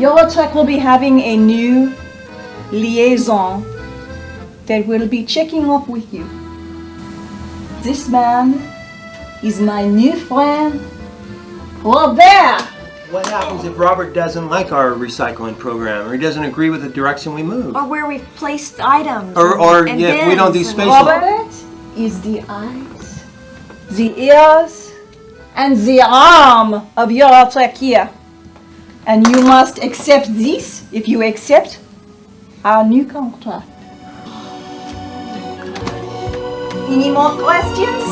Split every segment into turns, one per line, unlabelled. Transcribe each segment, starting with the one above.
Eurotruck will be having a new liaison that will be checking up with you. This man is my new friend, Robert.
What happens if Robert doesn't like our recycling program, or he doesn't agree with the direction we move?
Or where we've placed items.
Or
and
if we don't do
bins and-
spatial.
Robert is the eyes, the ears, and the arm of Eurotruck here. And you must accept this if you accept our new contract. Any more questions?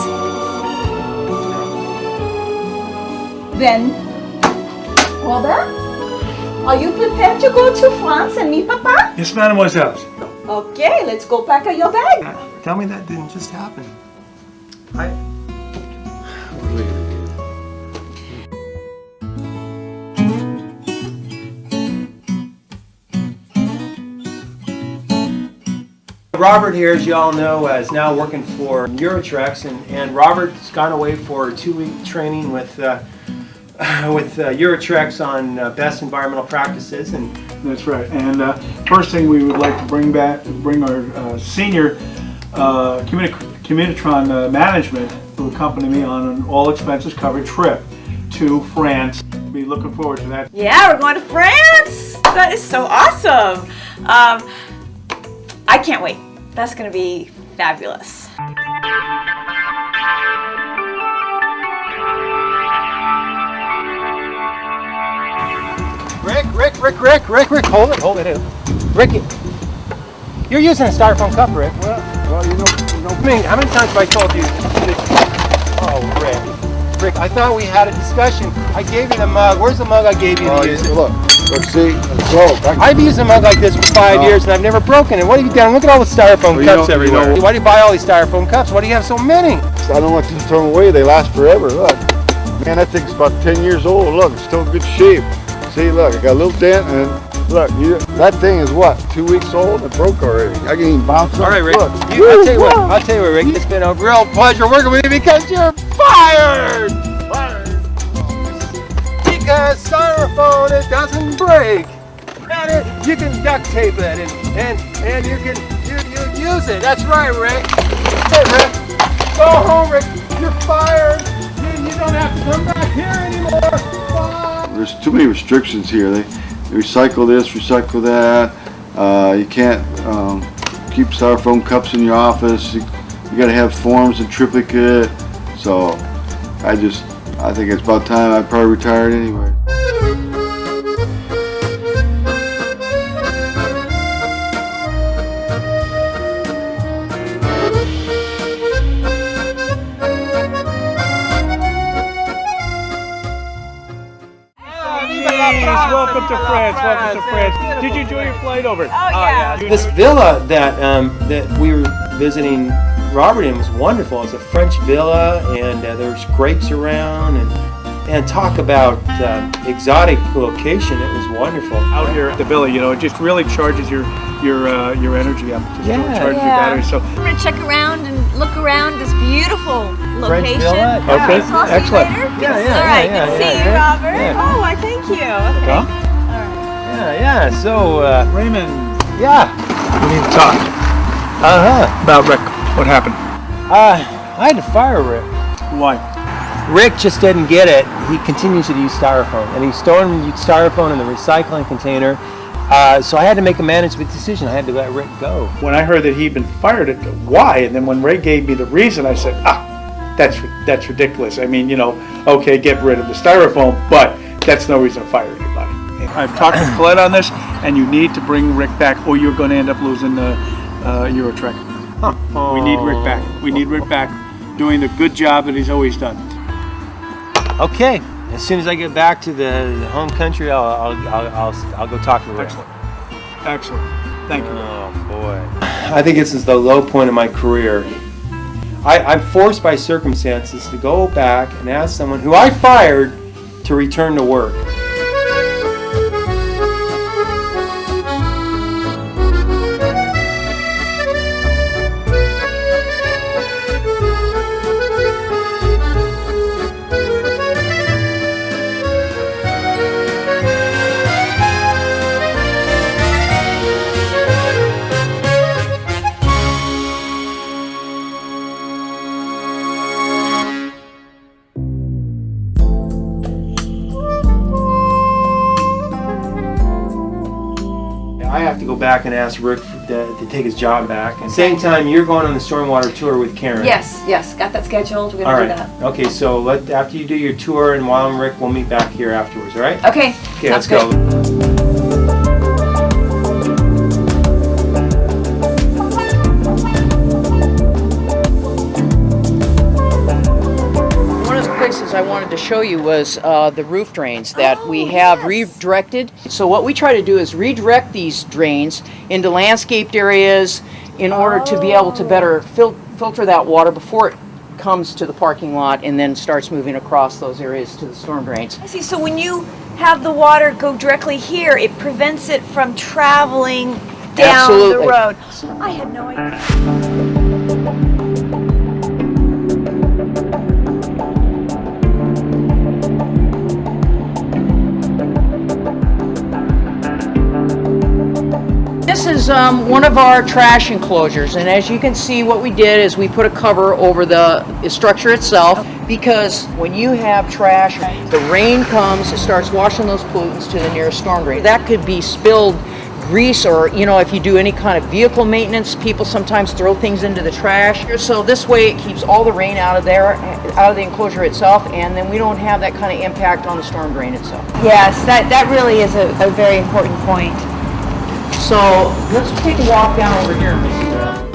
Then, Robert, are you prepared to go to France and meet Papa?
Yes, mademoiselle.
Okay, let's go pack up your bag.
Tell me that didn't just happen. Robert here, as you all know, is now working for Eurotrucks, and Robert's gone away for a 2-week training with Eurotrucks on best environmental practices. And
That's right. And first thing we would like to bring our senior Communitron Management to accompany me on an all expenses covered trip to France. Be looking forward to that.
Yeah, we're going to France. That is so awesome. I can't wait. That's going to be fabulous.
Rick, hold it. Ricky, you're using a styrofoam cup, Rick.
Well, you know.
I mean, how many times have I told you? Oh, Rick, I thought we had a discussion. I gave you the mug. Where's the mug I gave you to use?
Look, see,
I've used a mug like this for 5 years and I've never broken it. What have you done? Look at all the styrofoam cups everywhere. Why do you buy all these styrofoam cups? Why do you have so many?
I don't want you to throw them away. They last forever. Look, man, that thing's about 10 years old. Look, it's still in good shape. See, look, I got a little dent, and look, that thing is what, 2 weeks old? It broke already. I can even bounce it.
All right, Rick.
Look.
I'll tell you what, Rick. It's been a real pleasure working with you because you're fired. Because styrofoam, it doesn't break. And you can duct tape it, and you can use it. That's right, Rick. Hey, Rick. Go home, Rick. You're fired. You don't have to come back here anymore. Bye.
There's too many restrictions here. They recycle this, recycle that. You can't keep styrofoam cups in your office. You got to have forms and triplicate. So I think it's about time I probably retired anyway.
Welcome to France. Did you enjoy your flight over?
Oh, yeah.
This villa that we were visiting Robert in was wonderful. It's a French villa, and there's grapes around, and talk about exotic location. It was wonderful.
Out here at the villa, it just really charges your energy up. Just really charges your battery. So
I'm going to check around and look around this beautiful
French
location.
villa?
Okay,
I'll see you
excellent.
later.
Yeah,
All right,
yeah,
good to see
yeah,
you,
yeah.
Robert.
Yeah.
Oh, I thank you. Okay.
Huh?
Yeah. So
Raymond,
yeah.
we need to talk about Rick. What happened?
I had to fire Rick.
Why?
Rick just didn't get it. He continues to use styrofoam, and he's storing styrofoam in the recycling container. So I had to make a management decision. I had to let Rick go.
When I heard that he'd been fired, why? And then when Ray gave me the reason, I said, that's ridiculous. I mean, okay, get rid of the styrofoam, but that's no reason to fire anybody. I've talked to Colette on this, and you need to bring Rick back, or you're going to end up losing the Eurotruck. We need Rick back. We need Rick back doing the good job that he's always done.
Okay. As soon as I get back to the home country, I'll go talk to Rick.
Excellent. Thank you.
Oh boy. I think this is the low point of my career. I'm forced by circumstances to go back and ask someone who I fired to return to work. back and ask Rick to take his job back. At the same time, you're going on the Stormwater tour with Karen.
Yes, got that scheduled. We're
All
gonna
right.
do that.
Okay, so after you do your tour and while I'm Rick, we'll meet back here afterwards, all right?
Okay.
Okay, let's
sounds good.
go.
I wanted to show you was the roof drains that we have redirected. So what we try to do is redirect these drains into landscaped areas in order to be able to better filter that water before it comes to the parking lot and then starts moving across those areas to the storm drains.
I see. So when you have the water go directly here, it prevents it from traveling down
Absolutely.
the road. I had no idea.
This is one of our trash enclosures, and as you can see, what we did is we put a cover over the structure itself, because when you have trash, the rain comes, it starts washing those pollutants to the nearest storm drain. That could be spilled grease, or if you do any kind of vehicle maintenance, people sometimes throw things into the trash. So this way it keeps all the rain out of there, out of the enclosure itself, and then we don't have that kind of impact on the storm drain itself.
Yes, that really is a very important point.
So let's take a walk down over here, Mrs. Brown.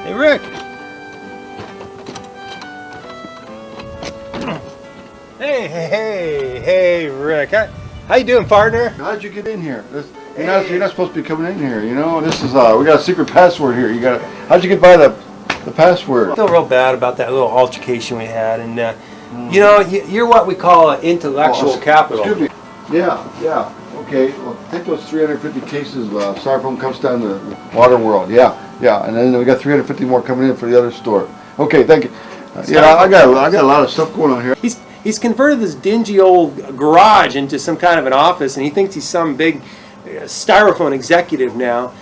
Hey, Rick. Hey, Rick. How you doing, partner?
How'd you get in here? You're not supposed to be coming in here. This is we got a secret password here. How'd you get by the password?
I feel real bad about that little altercation we had, and you're what we call an intellectual capital.
Excuse me. Yeah. Okay. Well, take those 350 cases of styrofoam cups down to the water world. Yeah. And then we got 350 more coming in for the other store. Okay. Thank you. I got a lot of stuff going on here.
He's converted this dingy old garage into some kind of an office, and he thinks he's some big styrofoam executive now.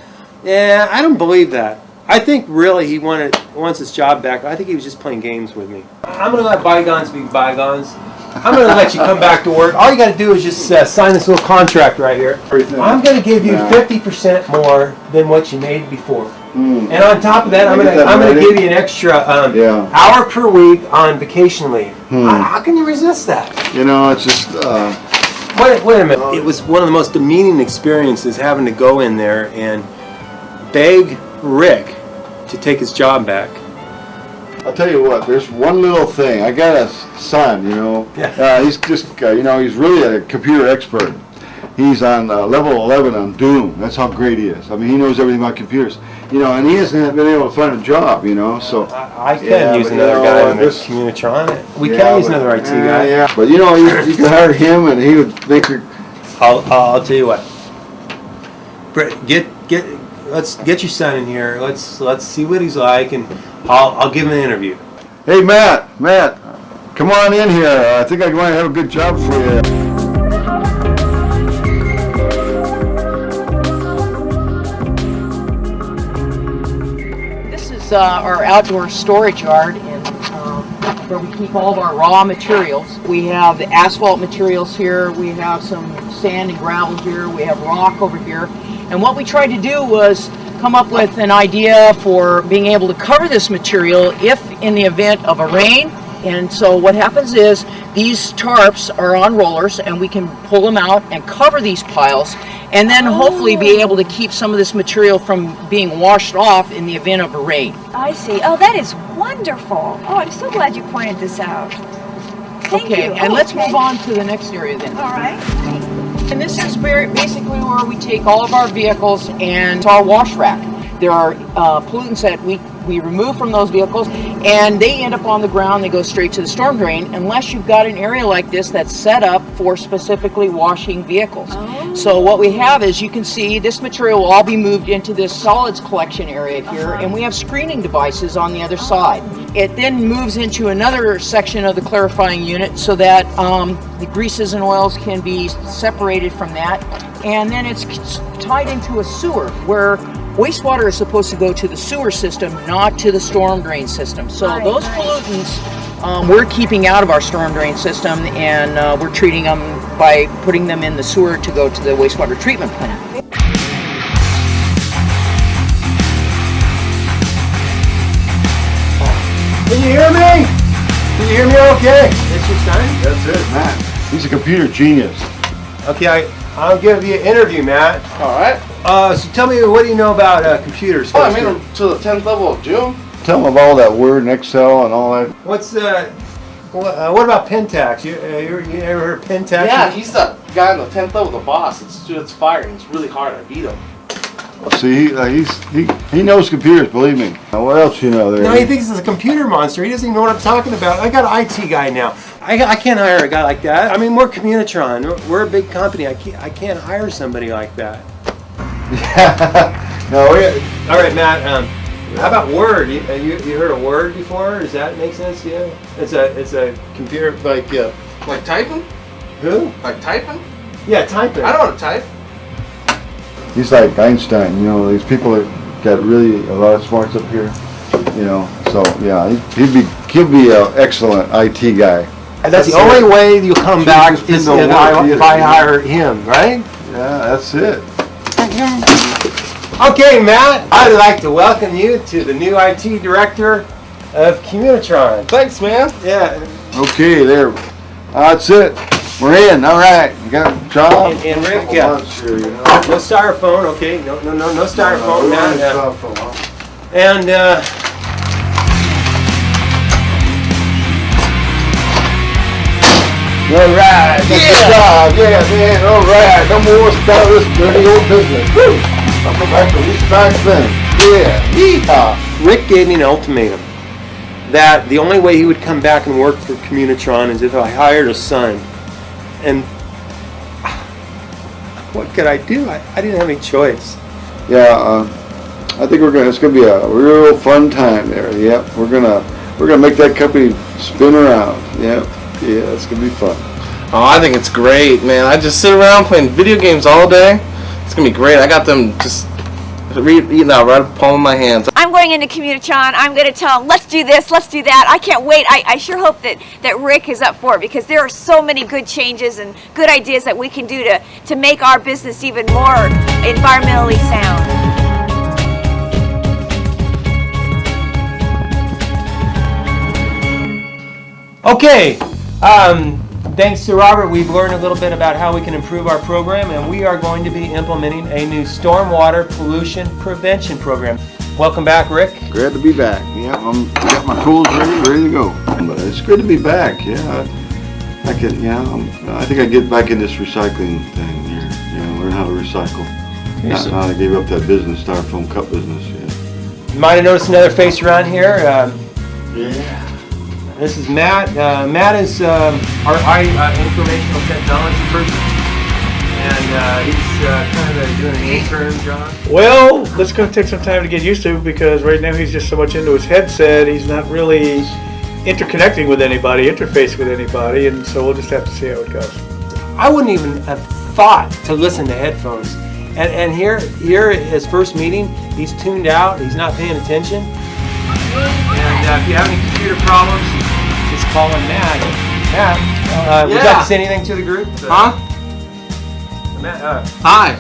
Yeah, I don't believe that. I think really he wants his job back. I think he was just playing games with me. I'm going to let bygones be bygones. I'm going to let you come back to work. All you got to do is just sign this little contract right here. I'm going to give you 50% more than what you made before. And on top of that, I'm going to give you an extra hour per week on vacation leave. How can you resist that?
It's just.
Wait a minute. It was one of the most demeaning experiences having to go in there and beg Rick to take his job back.
I'll tell you what. There's one little thing. I got a son. He's just. He's really a computer expert. He's on level 11 on Doom. That's how great he is. I mean, he knows everything about computers. And he hasn't been able to find a job, so.
I can use another guy in this Communitron. We can use another IT guy.
Yeah, but you can hire him and he would make your.
I'll tell you what. Brett, let's get your son in here. Let's see what he's like, and I'll give him an interview.
Hey, Matt, come on in here. I think I might have a good job for you.
Our outdoor storage yard, and where we keep all of our raw materials. We have the asphalt materials here, we have some sand and gravel here, we have rock over here, and what we tried to do was come up with an idea for being able to cover this material if in the event of a rain. And so what happens is these tarps are on rollers, and we can pull them out and cover these piles, and then hopefully be able to keep some of this material from being washed off in the event of a rain.
I see. Oh, that is wonderful. Oh, I'm so glad you pointed this out. Thank you.
And let's move on to the next area then.
All right.
And this is basically where we take all of our vehicles and it's our wash rack. There are pollutants that we we remove from those vehicles, and they end up on the ground. They go straight to the storm drain, unless you've got an area like this that's set up for specifically washing vehicles. So what we have is, you can see this material will all be moved into this solids collection area here, and we have screening devices on the other side. It then moves into another section of the clarifying unit so that the greases and oils can be separated from that, and then it's tied into a sewer where wastewater is supposed to go to the sewer system, not to the storm drain system. So those pollutants we're keeping out of our storm drain system, and we're treating them by putting them in the sewer to go to the wastewater treatment plant.
Can you hear me? Can you hear me okay? That's your son?
That's it, Matt. He's a computer genius.
Okay, I'm giving you an interview, Matt.
All right.
So tell me, what do you know about computers?
Oh, I mean, to the 10th level of Doom.
Tell him about all that Word and Excel and all that.
What's what about Pentax? You ever heard of Pentax?
Yeah, he's the guy on the 10th level, the boss. It's firing. It's really hard. I beat him.
See, he knows computers, believe me. Now, what else you know there?
No, he thinks he's a computer monster. He doesn't even know what I'm talking about. I got an IT guy now. I can't hire a guy like that. I mean, we're Communitron. We're a big company. I can't hire somebody like that.
No,
All right, Matt. How about Word? You heard of Word before? Does that make sense to you? It's a computer
Like typing?
Who?
Like typing?
Yeah, typing.
I don't want to type.
he's like Einstein. You know, these people that got really a lot of smarts up here. You know, so yeah, he'll be an excellent IT guy.
And that's the only way you'll come back is if I hire him, right?
Yeah, that's it.
Okay, Matt, I'd like to welcome you to the new IT director of Communitron.
Thanks, man.
Yeah.
Okay, there. That's it. We're in. All right. You got a job.
And Rick,
Couple
yeah.
months here, you know.
No styrofoam, okay? No styrofoam, Matt.
Styrofoam, huh?
And
All right. That's the job. Yeah, man. All right. No more about this dirty old business. Woo. I'll go back to this back then. Yeah. Yeehaw.
Rick gave me an ultimatum that the only way he would come back and work for Communitron is if I hired a son. And what could I do? I didn't have any choice.
Yeah. I think it's gonna be a real fun time there. Yep. We're gonna make that company spin around. Yep. Yeah. It's gonna be fun.
Oh, I think it's great, man. I just sit around playing video games all day. It's gonna be great. I got them just eating out right at the palm of my hands.
I'm going into Communitron. I'm going to tell them, let's do this, let's do that. I can't wait. I sure hope that Rick is up for it, because there are so many good changes and good ideas that we can do to make our business even more environmentally sound.
Okay, thanks to Robert, we've learned a little bit about how we can improve our program, and we are going to be implementing a new stormwater pollution prevention program. Welcome back, Rick.
Glad to be back. Yeah, I got my tools ready to go. But it's good to be back. Yeah, I think I get back in this recycling thing here. Learn how to recycle.
Yes,
Now I gave up that business, styrofoam cup business. Yeah.
You might have noticed another face around here.
Yeah.
This is Matt. Matt is our informational technology person, and he's kind of doing an intern job.
Well, that's going to take some time to get used to, because right now he's just so much into his headset, he's not really interconnecting with anybody, interfacing with anybody, and so we'll just have to see how it goes.
I wouldn't even have thought to listen to headphones. And here at his first meeting, he's tuned out, he's not paying attention. And if you have any computer problems, just call in Matt. Matt, would you like to say anything to the group?
Huh?
Matt,
Hi.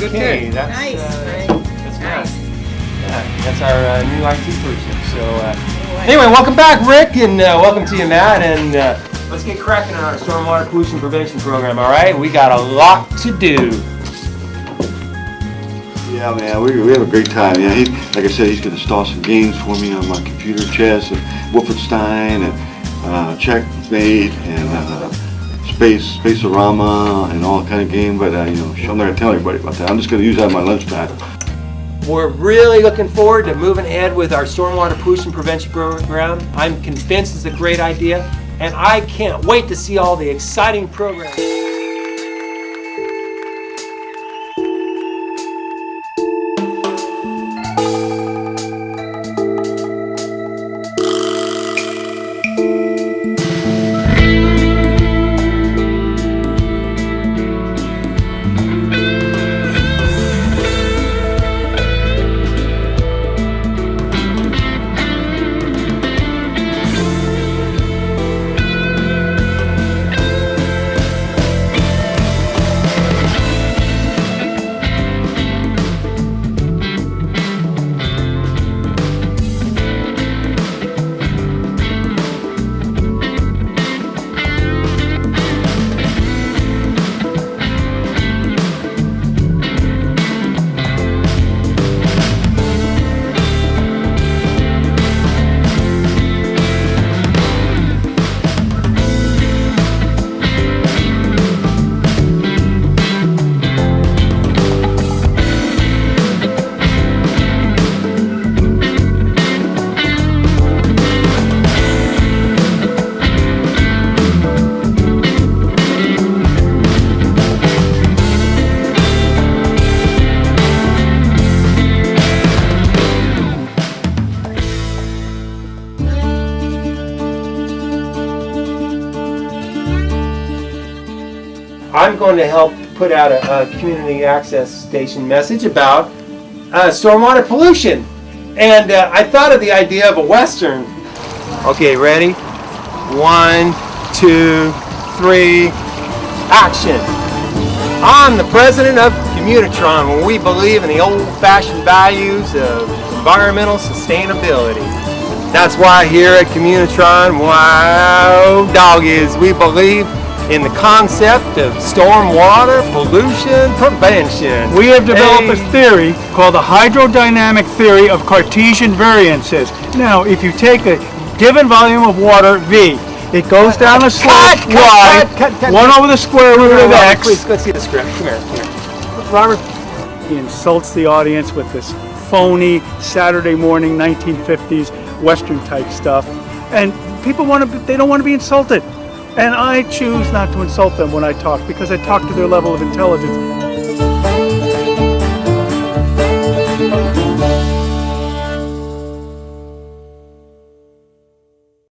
okay, that's Matt. Yeah, that's our new IT person. So anyway, welcome back, Rick, and welcome to you, Matt. And let's get cracking on our stormwater pollution prevention program. All right, we got a lot to do.
Yeah, man, we have a great time. Yeah, like I said, he's going to install some games for me on my computer, chess, and Wolfenstein, and Checkmate, and Space-orama, and all kind of game. But I'm not going to tell anybody about that. I'm just going to use that on my lunch pad.
We're really looking forward to moving ahead with our stormwater pollution prevention program. I'm convinced it's a great idea, and I can't wait to see all the exciting programs. I'm going to help put out a community access station message about stormwater pollution. And I thought of the idea of a Western. Okay, ready? 1, 2, 3, action. I'm the president of Communitron, where we believe in the old-fashioned values of environmental sustainability. That's why here at Communitron, wow, dog is, we believe in the concept of stormwater pollution prevention.
We have developed a theory called the hydrodynamic theory of Cartesian variances. Now, if you take a given volume of water, V, it goes down a slope, Y, 1 over the square root of X.
Please, let's see the script. Come here.
Robert, he insults the audience with this phony Saturday morning 1950s Western type stuff, and people they don't want to be insulted. And I choose not to insult them when I talk, because I talk to their level of intelligence.